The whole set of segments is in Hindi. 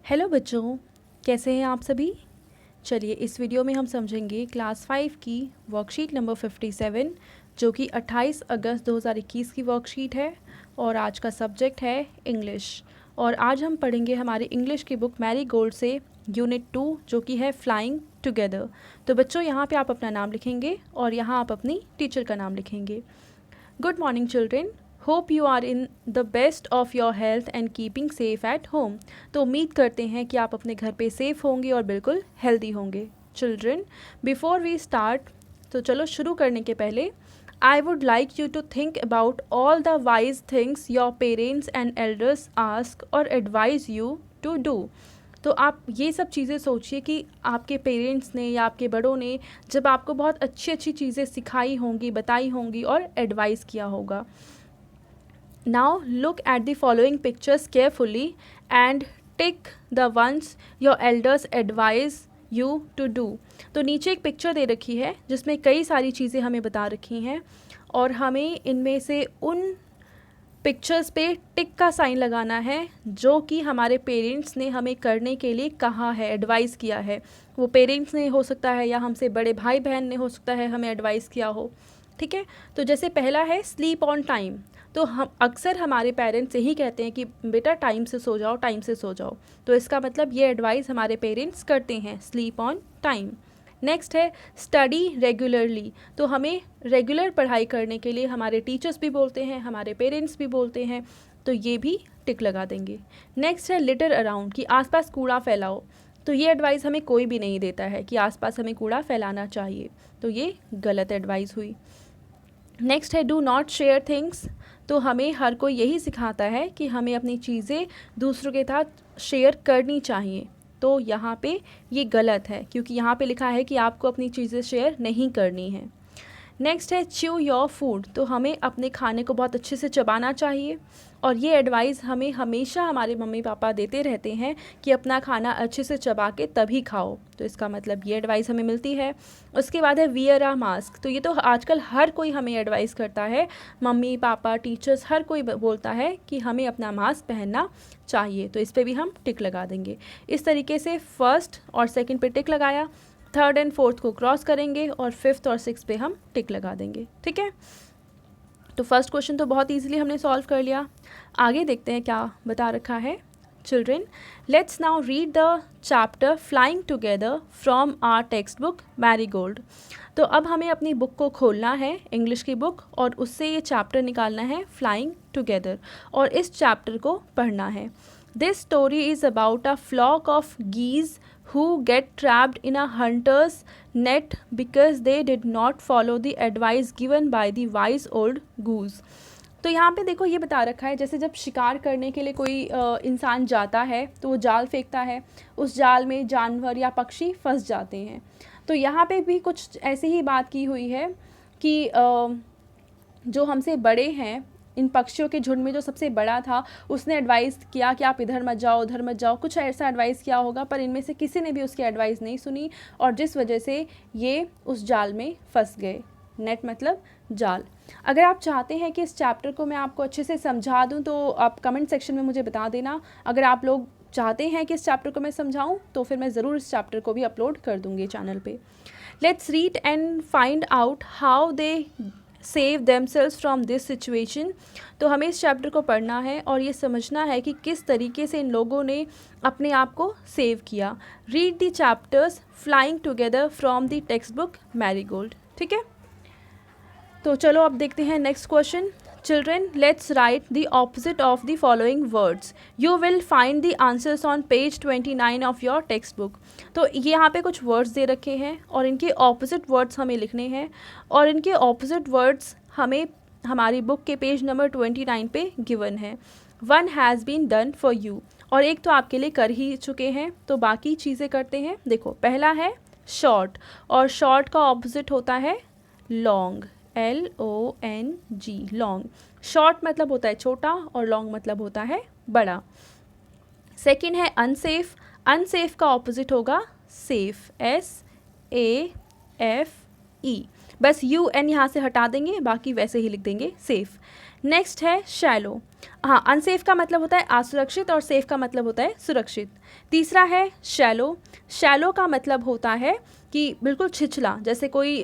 हेलो बच्चों, कैसे हैं आप सभी। चलिए इस वीडियो में हम समझेंगे क्लास 5 की वर्कशीट नंबर 57 जो कि 28 अगस्त 2021 की वर्कशीट है और आज का सब्जेक्ट है इंग्लिश। और आज हम पढ़ेंगे हमारी इंग्लिश की बुक मैरी गोल्ड से यूनिट 2 जो कि है फ्लाइंग टुगेदर। तो बच्चों यहाँ पे आप अपना नाम लिखेंगे और यहाँ आप अपनी टीचर का नाम लिखेंगे। Good morning children, hope you are in the best of your health and keeping safe at home. तो उम्मीद करते हैं कि आप अपने घर पे सेफ़ होंगे और बिल्कुल हेल्दी होंगे। चिल्ड्रेन, बिफोर वी स्टार्ट, तो चलो शुरू करने के पहले I would like you to think about all the wise things your parents and elders ask और एडवाइज यू टू डू। तो आप ये सब चीज़ें सोचिए कि आपके पेरेंट्स ने या आपके बड़ों ने जब आपको बहुत अच्छी अच्छी चीज़ें सिखाई होंगी, बताई होंगी और एडवाइस किया होगा। Now look at the following pictures carefully and tick the ones your elders advise you to do. तो नीचे एक पिक्चर दे रखी है जिसमें कई सारी चीज़ें हमें बता रखी हैं और हमें इनमें से उन पिक्चर्स पे टिक का साइन लगाना है जो कि हमारे पेरेंट्स ने हमें करने के लिए कहा है, एडवाइस किया है। वो पेरेंट्स ने हो सकता है या हमसे बड़े भाई बहन ने हो सकता है हमें एडवाइस किया हो। ठीक है, तो जैसे पहला है स्लीप ऑन टाइम। तो हम अक्सर हमारे पेरेंट्स यही कहते हैं कि बेटा टाइम से सो जाओ, टाइम से सो जाओ। तो इसका मतलब ये एडवाइस हमारे पेरेंट्स करते हैं, स्लीप ऑन टाइम। नेक्स्ट है स्टडी रेगुलरली। तो हमें रेगुलर पढ़ाई करने के लिए हमारे टीचर्स भी बोलते हैं, हमारे पेरेंट्स भी बोलते हैं, तो ये भी टिक लगा देंगे। नेक्स्ट है लिटर अराउंड, कि आसपास कूड़ा फैलाओ। तो ये एडवाइस हमें कोई भी नहीं देता है कि आसपास हमें कूड़ा फैलाना चाहिए, तो ये गलत एडवाइस हुई। नेक्स्ट है डू नॉट शेयर थिंग्स। तो हमें हर कोई यही सिखाता है कि हमें अपनी चीज़ें दूसरों के साथ शेयर करनी चाहिए, तो यहाँ पे ये गलत है क्योंकि यहाँ पे लिखा है कि आपको अपनी चीज़ें शेयर नहीं करनी है। नेक्स्ट है च्यू योर फूड। तो हमें अपने खाने को बहुत अच्छे से चबाना चाहिए और ये एडवाइस हमें हमेशा हमारे मम्मी पापा देते रहते हैं कि अपना खाना अच्छे से चबा के तभी खाओ, तो इसका मतलब ये एडवाइस हमें मिलती है। उसके बाद है वियर अ मास्क। तो ये तो आजकल हर कोई हमें एडवाइस करता है, मम्मी पापा टीचर्स हर कोई बोलता है कि हमें अपना मास्क पहनना चाहिए, तो इस पर भी हम टिक लगा देंगे। इस तरीके से फर्स्ट और सेकंड पे टिक लगाया, थर्ड एंड फोर्थ को क्रॉस करेंगे और फिफ्थ और सिक्स पे हम टिक लगा देंगे। ठीक है, तो फर्स्ट क्वेश्चन तो बहुत इजीली हमने सॉल्व कर लिया। आगे देखते हैं क्या बता रखा है। Children, let's now read the chapter Flying Together from our textbook Marigold. तो अब हमें अपनी बुक को खोलना है, इंग्लिश की बुक, और उससे ये चैप्टर निकालना है फ्लाइंग टुगेदर और इस चैप्टर को पढ़ना है। This story is about a flock of geese who get trapped in a hunter's net because they did not follow the advice given by the wise old goose। तो यहाँ पे देखो ये बता रखा है, जैसे जब शिकार करने के लिए कोई इंसान जाता है तो वो जाल फेंकता है, उस जाल में जानवर या पक्षी फंस जाते हैं। तो यहाँ पे भी कुछ ऐसे ही बात की हुई है कि जो हमसे बड़े हैं, इन पक्षियों के झुंड में जो सबसे बड़ा था उसने एडवाइस किया कि आप इधर मत जाओ, उधर मत जाओ, कुछ ऐसा एडवाइस किया होगा, पर इनमें से किसी ने भी उसकी एडवाइस नहीं सुनी और जिस वजह से ये उस जाल में फंस गए। नेट मतलब जाल। अगर आप चाहते हैं कि इस चैप्टर को मैं आपको अच्छे से समझा दूं तो आप कमेंट सेक्शन में मुझे बता देना। अगर आप लोग चाहते हैं कि इस चैप्टर को मैं समझाऊं तो फिर मैं ज़रूर इस चैप्टर को भी अपलोड कर दूंगी चैनल पे। Let's read and find out how they save themselves from this situation. तो हमें इस चैप्टर को पढ़ना है और ये समझना है कि किस तरीके से इन लोगों ने अपने आप को सेव किया। Read the chapters flying Together from the text book Marie Gold. ठीक है, तो चलो अब देखते हैं next question. Children, let's write the opposite of the following words. You will find the answers on page 29 of your text book. तो ये यहाँ पे कुछ वर्ड्स दे रखे हैं और इनके ऑपोजिट वर्ड्स हमें लिखने हैं और इनके ऑपोजिट वर्ड्स हमें हमारी बुक के पेज नंबर 29 पे गिवन है। One has been done for you, और एक तो आपके लिए कर ही चुके हैं, तो बाकी चीज़ें करते हैं। देखो पहला है शॉर्ट, और शॉर्ट का ऑपोजिट होता है लॉन्ग, LONG, लॉन्ग। शॉर्ट मतलब होता है छोटा और लॉन्ग मतलब होता है बड़ा। सेकंड है अनसेफ, अनसेफ का ऑपोजिट होगा सेफ, SAFE। बस यू एन यहाँ से हटा देंगे, बाकी वैसे ही लिख देंगे सेफ़। नेक्स्ट है शैलो। हाँ, अनसेफ का मतलब होता है असुरक्षित और सेफ का मतलब होता है सुरक्षित। तीसरा है शैलो। शैलो का मतलब होता है कि बिल्कुल छिछला, जैसे कोई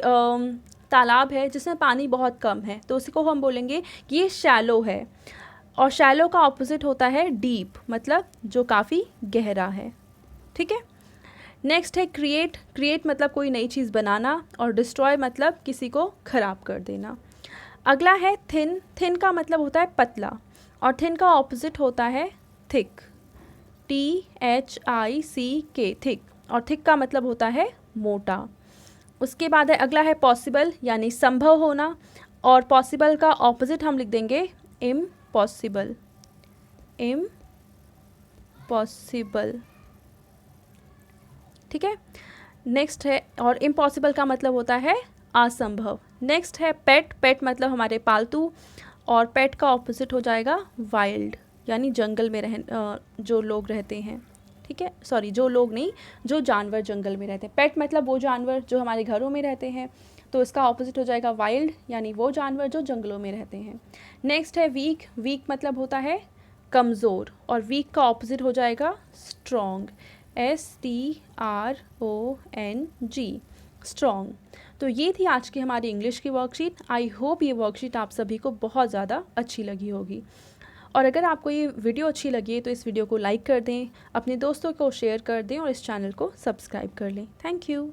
तालाब है जिसमें पानी बहुत कम है तो उसी को हम बोलेंगे कि ये शैलो है। और शैलो का ऑपोजिट होता है डीप, मतलब जो काफ़ी गहरा है। ठीक है। नेक्स्ट है क्रिएट। क्रिएट मतलब कोई नई चीज़ बनाना, और डिस्ट्रॉय मतलब किसी को ख़राब कर देना। अगला है थिन। थिन का मतलब होता है पतला, और थिन का ऑपोजिट होता है थिक, THICK, थिक। और थिक का मतलब होता है मोटा। उसके बाद है अगला है पॉसिबल, यानी संभव होना, और पॉसिबल का ऑपोजिट हम लिख देंगे इम्पॉसिबल, इम्पॉसिबल। ठीक है। नेक्स्ट है, और इम्पॉसिबल का मतलब होता है असंभव। नेक्स्ट है पेट। पेट मतलब हमारे पालतू, और पेट का ऑपोजिट हो जाएगा वाइल्ड, यानी जंगल में जो लोग रहते हैं। ठीक है, सॉरी, जो लोग नहीं, जो जानवर जंगल में रहते हैं। पेट मतलब वो जानवर जो हमारे घरों में रहते हैं, तो इसका ऑपोजिट हो जाएगा वाइल्ड, यानी वो जानवर जो जंगलों में रहते हैं। नेक्स्ट है वीक। वीक मतलब होता है कमज़ोर, और वीक का ऑपोजिट हो जाएगा स्ट्रॉन्ग, STRONG, स्ट्रॉन्ग। तो ये थी आज की हमारी इंग्लिश की वर्कशीट। आई होप ये वर्कशीट आप सभी को बहुत ज़्यादा अच्छी लगी होगी। और अगर आपको ये वीडियो अच्छी लगी है तो इस वीडियो को लाइक कर दें, अपने दोस्तों को शेयर कर दें, और इस चैनल को सब्सक्राइब कर लें। Thank you.